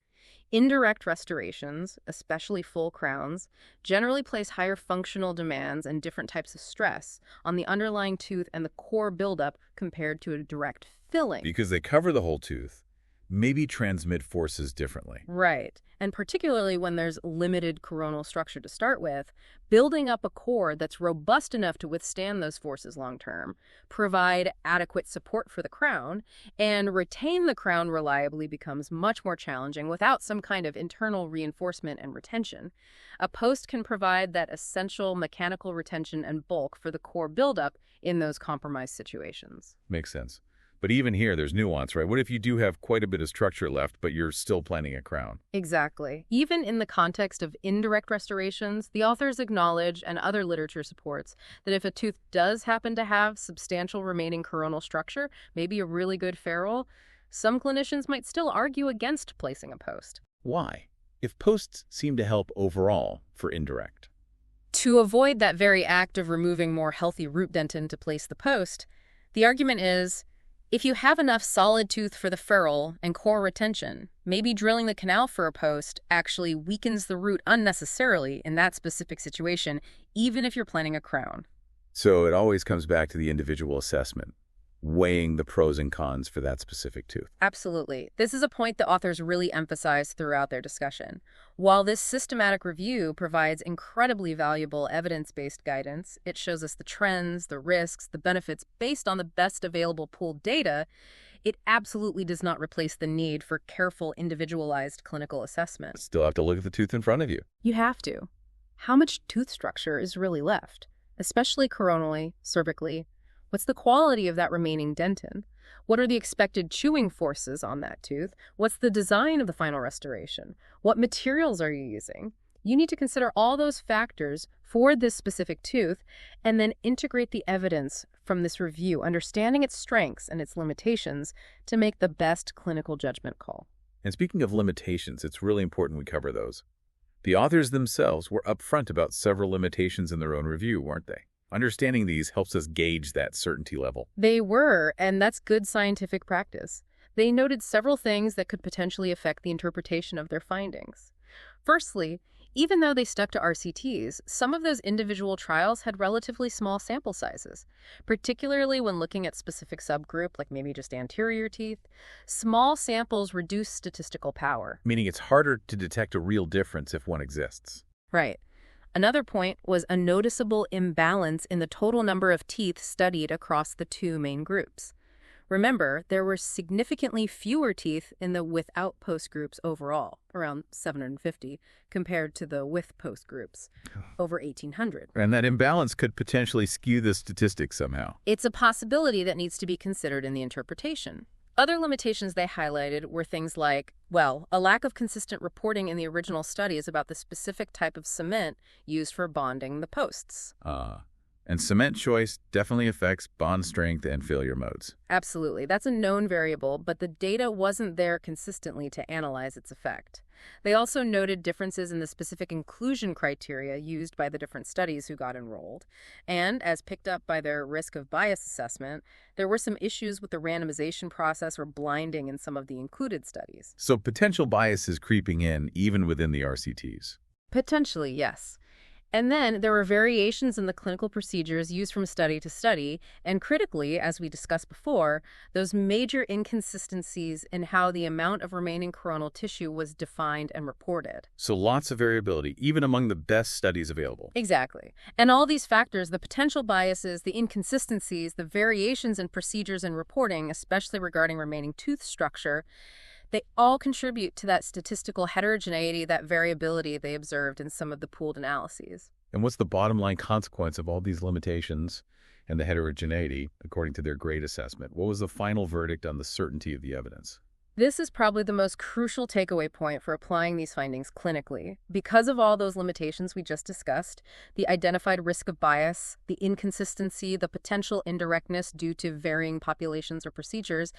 [SPEAKER 2] Indirect restorations, especially full crowns, generally place higher functional demands and different types of stress on the underlying tooth and the core buildup compared to a direct filling.
[SPEAKER 1] Because they cover the whole tooth, maybe transmit forces differently.
[SPEAKER 2] Right. And particularly when there's limited coronal structure to start with, building up a core that's robust enough to withstand those forces long-term, provide adequate support for the crown, and retain the crown reliably becomes much more challenging without some kind of internal reinforcement and retention. A post can provide that essential mechanical retention and bulk for the core buildup in those compromised situations.
[SPEAKER 1] Makes sense. But even here, there's nuance, right? What if you do have quite a bit of structure left, but you're still planning a crown?
[SPEAKER 2] Exactly. Even in the context of indirect restorations, the authors acknowledge, and other literature supports, that if a tooth does happen to have substantial remaining coronal structure, maybe a really good ferrule, some clinicians might still argue against placing a post.
[SPEAKER 1] Why? If posts seem to help overall for indirect.
[SPEAKER 2] To avoid that very act of removing more healthy root dentin to place the post, the argument is, if you have enough solid tooth for the ferrule and core retention, maybe drilling the canal for a post actually weakens the root unnecessarily in that specific situation, even if you're planning a crown.
[SPEAKER 1] So it always comes back to the individual assessment, weighing the pros and cons for that specific tooth.
[SPEAKER 2] Absolutely. This is a point the authors really emphasize throughout their discussion. While this systematic review provides incredibly valuable evidence-based guidance, it shows us the trends, the risks, the benefits based on the best available pooled data, it absolutely does not replace the need for careful, individualized clinical assessment.
[SPEAKER 1] Still have to look at the tooth in front of you.
[SPEAKER 2] You have to. How much tooth structure is really left, especially coronally, cervically? What's the quality of that remaining dentin? What are the expected chewing forces on that tooth? What's the design of the final restoration? What materials are you using? You need to consider all those factors for this specific tooth and then integrate the evidence from this review, understanding its strengths and its limitations to make the best clinical judgment call.
[SPEAKER 1] And speaking of limitations, it's really important we cover those. The authors themselves were upfront about several limitations in their own review, weren't they? Understanding these helps us gauge that certainty level.
[SPEAKER 2] They were, and that's good scientific practice. They noted several things that could potentially affect the interpretation of their findings. Firstly, even though they stuck to RCTs, some of those individual trials had relatively small sample sizes, particularly when looking at specific subgroup, like maybe just anterior teeth. Small samples reduce statistical power.
[SPEAKER 1] Meaning it's harder to detect a real difference if one exists.
[SPEAKER 2] Right. Another point was a noticeable imbalance in the total number of teeth studied across the two main groups. Remember, there were significantly fewer teeth in the without post groups overall, around 750, compared to the with post groups, over 1,800.
[SPEAKER 1] And that imbalance could potentially skew the statistics somehow.
[SPEAKER 2] It's a possibility that needs to be considered in the interpretation. Other limitations they highlighted were things like, well, a lack of consistent reporting in the original studies about the specific type of cement used for bonding the posts.
[SPEAKER 1] And cement choice definitely affects bond strength and failure modes.
[SPEAKER 2] Absolutely. That's a known variable, but the data wasn't there consistently to analyze its effect. They also noted differences in the specific inclusion criteria used by the different studies who got enrolled. And, as picked up by their risk of bias assessment, there were some issues with the randomization process or blinding in some of the included studies.
[SPEAKER 1] So potential bias is creeping in even within the RCTs.
[SPEAKER 2] Potentially, yes. And then there were variations in the clinical procedures used from study to study, and critically, as we discussed before, those major inconsistencies in how the amount of remaining coronal tissue was defined and reported.
[SPEAKER 1] So lots of variability, even among the best studies available.
[SPEAKER 2] Exactly. And all these factors, the potential biases, the inconsistencies, the variations in procedures and reporting, especially regarding remaining tooth structure, they all contribute to that statistical heterogeneity, that variability they observed in some of the pooled analyses.
[SPEAKER 1] And what's the bottom line consequence of all these limitations and the heterogeneity, according to their grade assessment? What was the final verdict on the certainty of the evidence?
[SPEAKER 2] This is probably the most crucial takeaway point for applying these findings clinically. Because of all those limitations we just discussed, the identified risk of bias, the inconsistency, the potential indirectness due to varying populations or procedures,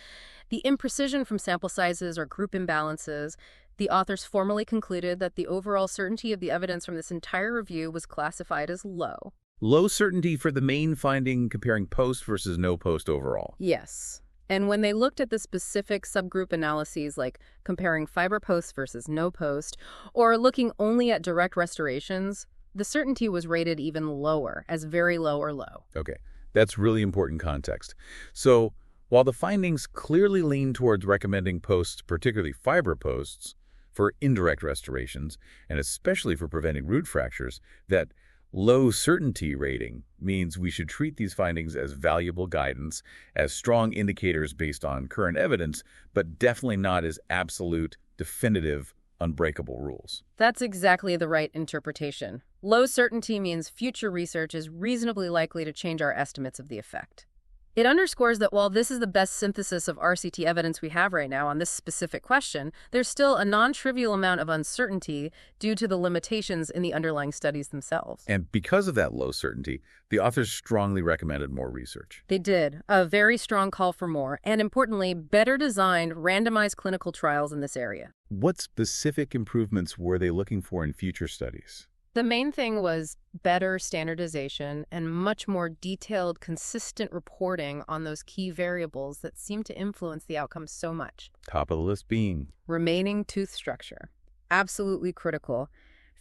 [SPEAKER 2] the imprecision from sample sizes or group imbalances, the authors formally concluded that the overall certainty of the evidence from this entire review was classified as low.
[SPEAKER 1] Low certainty for the main finding comparing post versus no post overall.
[SPEAKER 2] Yes. And when they looked at the specific subgroup analyses like comparing fiber posts versus no post, or looking only at direct restorations, the certainty was rated even lower, as very low or low.
[SPEAKER 1] Okay, that's really important context. So while the findings clearly lean towards recommending posts, particularly fiber posts, for indirect restorations, and especially for preventing root fractures, that low certainty rating means we should treat these findings as valuable guidance, as strong indicators based on current evidence, but definitely not as absolute, definitive, unbreakable rules.
[SPEAKER 2] That's exactly the right interpretation. Low certainty means future research is reasonably likely to change our estimates of the effect. It underscores that while this is the best synthesis of RCT evidence we have right now on this specific question, there's still a non-trivial amount of uncertainty due to the limitations in the underlying studies themselves.
[SPEAKER 1] And because of that low certainty, the authors strongly recommended more research.
[SPEAKER 2] They did. A very strong call for more, and importantly, better designed randomized clinical trials in this area.
[SPEAKER 1] What specific improvements were they looking for in future studies?
[SPEAKER 2] The main thing was better standardization and much more detailed, consistent reporting on those key variables that seem to influence the outcome so much.
[SPEAKER 1] Top of the list being
[SPEAKER 2] remaining tooth structure. Absolutely critical.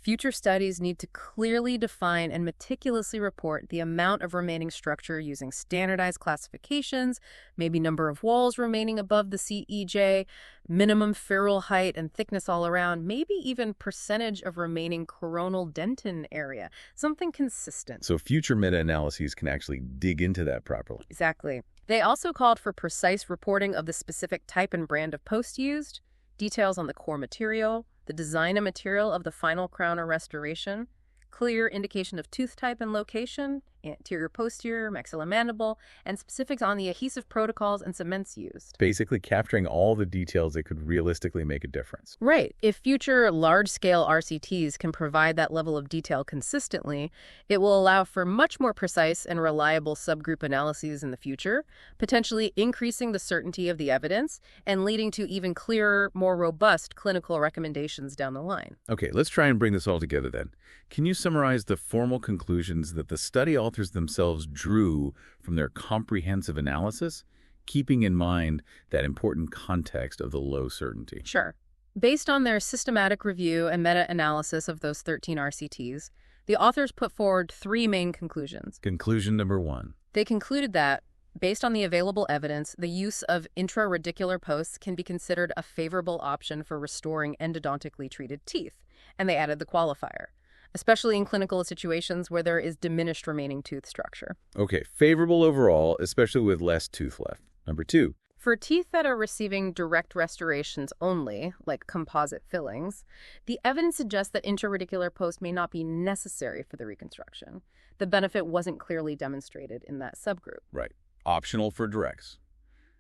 [SPEAKER 2] Future studies need to clearly define and meticulously report the amount of remaining structure using standardized classifications, maybe number of walls remaining above the CEJ, minimum ferrule height and thickness all around, maybe even percentage of remaining coronal dentin area, something consistent.
[SPEAKER 1] So future meta-analyses can actually dig into that properly.
[SPEAKER 2] Exactly. They also called for precise reporting of the specific type and brand of post used, details on the core material, the design and material of the final crown or restoration, clear indication of tooth type and location, anterior, posterior, maxillomandible, and specifics on the adhesive protocols and cements used.
[SPEAKER 1] Basically capturing all the details that could realistically make a difference.
[SPEAKER 2] Right. If future large-scale RCTs can provide that level of detail consistently, it will allow for much more precise and reliable subgroup analyses in the future, potentially increasing the certainty of the evidence and leading to even clearer, more robust clinical recommendations down the line.
[SPEAKER 1] Okay, let's try and bring this all together then. Can you summarize the formal conclusions that the study authors themselves drew from their comprehensive analysis, keeping in mind that important context of the low certainty?
[SPEAKER 2] Sure. Based on their systematic review and meta-analysis of those 13 RCTs, the authors put forward three main conclusions.
[SPEAKER 1] Conclusion number one.
[SPEAKER 2] They concluded that, based on the available evidence, the use of intraradicular posts can be considered a favorable option for restoring endodontically treated teeth, and they added the qualifier, especially in clinical situations where there is diminished remaining tooth structure.
[SPEAKER 1] Okay, favorable overall, especially with less tooth left. Number two.
[SPEAKER 2] For teeth that are receiving direct restorations only, like composite fillings, the evidence suggests that intraradicular posts may not be necessary for the reconstruction. The benefit wasn't clearly demonstrated in that subgroup.
[SPEAKER 1] Right. Optional for directs.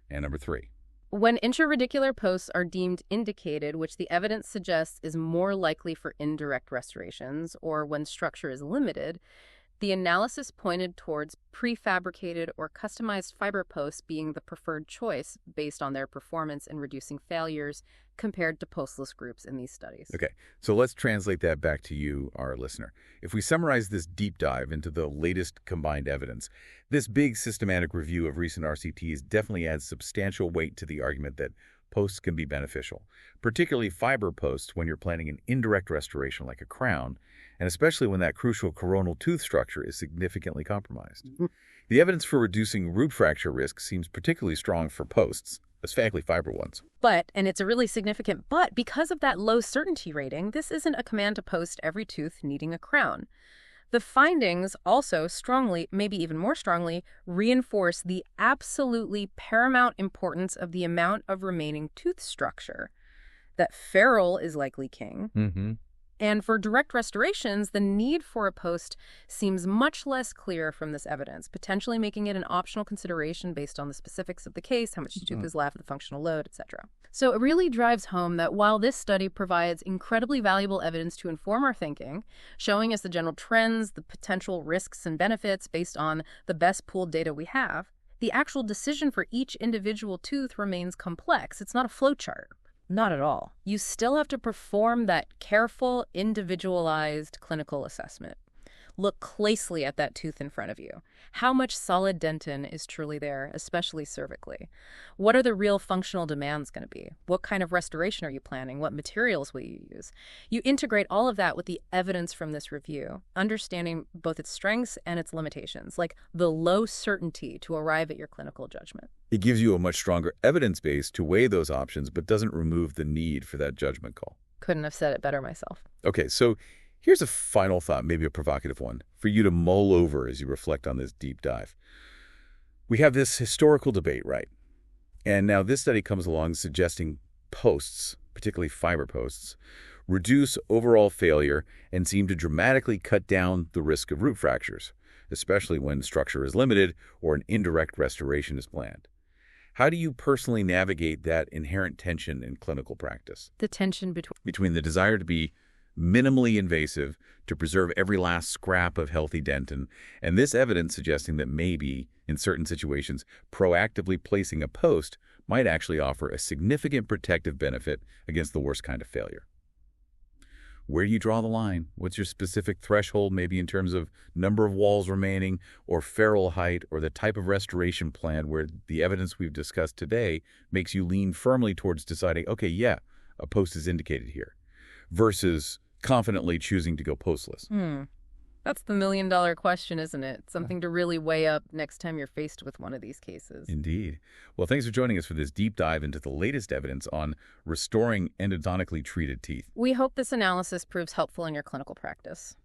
[SPEAKER 1] And number three.
[SPEAKER 2] When intraradicular posts are deemed indicated, which the evidence suggests is more likely for indirect restorations, or when structure is limited, the analysis pointed towards prefabricated or customized fiber posts being the preferred choice based on their performance in reducing failures compared to postless groups in these studies.
[SPEAKER 1] Okay, so let's translate that back to you, our listener. If we summarize this deep dive into the latest combined evidence, this big systematic review of recent RCTs definitely adds substantial weight to the argument that posts can be beneficial, particularly fiber posts when you're planning an indirect restoration like a crown, and especially when that crucial coronal tooth structure is significantly compromised. The evidence for reducing root fracture risk seems particularly strong for posts, especially fiber ones.
[SPEAKER 2] But, and it's a really significant but, because of that low certainty rating, this isn't a command to post every tooth needing a crown. The findings also strongly, maybe even more strongly, reinforce the absolutely paramount importance of the amount of remaining tooth structure. That ferrule is likely king. And for direct restorations, the need for a post seems much less clear from this evidence, potentially making it an optional consideration based on the specifics of the case, how much tooth is left, the functional load, etc. So it really drives home that while this study provides incredibly valuable evidence to inform our thinking, showing us the general trends, the potential risks and benefits based on the best pooled data we have, the actual decision for each individual tooth remains complex. It's not a flowchart. Not at all. You still have to perform that careful, individualized clinical assessment. Look closely at that tooth in front of you. How much solid dentin is truly there, especially cervically? What are the real functional demands going to be? What kind of restoration are you planning? What materials will you use? You integrate all of that with the evidence from this review, understanding both its strengths and its limitations, like the low certainty to arrive at your clinical judgment.
[SPEAKER 1] It gives you a much stronger evidence base to weigh those options, but doesn't remove the need for that judgment call.
[SPEAKER 2] Couldn't have said it better myself.
[SPEAKER 1] Okay, so here's a final thought, maybe a provocative one, for you to mull over as you reflect on this deep dive. We have this historical debate, right? And now this study comes along suggesting posts, particularly fiber posts, reduce overall failure and seem to dramatically cut down the risk of root fractures, especially when structure is limited or an indirect restoration is planned. How do you personally navigate that inherent tension in clinical practice?
[SPEAKER 2] The tension
[SPEAKER 1] between the desire to be minimally invasive to preserve every last scrap of healthy dentin, and this evidence suggesting that maybe, in certain situations, proactively placing a post might actually offer a significant protective benefit against the worst kind of failure. Where do you draw the line? What's your specific threshold, maybe in terms of number of walls remaining, or ferrule height, or the type of restoration plan where the evidence we've discussed today makes you lean firmly towards deciding, okay, yeah, a post is indicated here, versus confidently choosing to go postless?
[SPEAKER 2] That's the million-dollar question, isn't it? Something to really weigh up next time you're faced with one of these cases.
[SPEAKER 1] Indeed. Well, thanks for joining us for this deep dive into the latest evidence on restoring endodontically treated teeth.
[SPEAKER 2] We hope this analysis proves helpful in your clinical practice.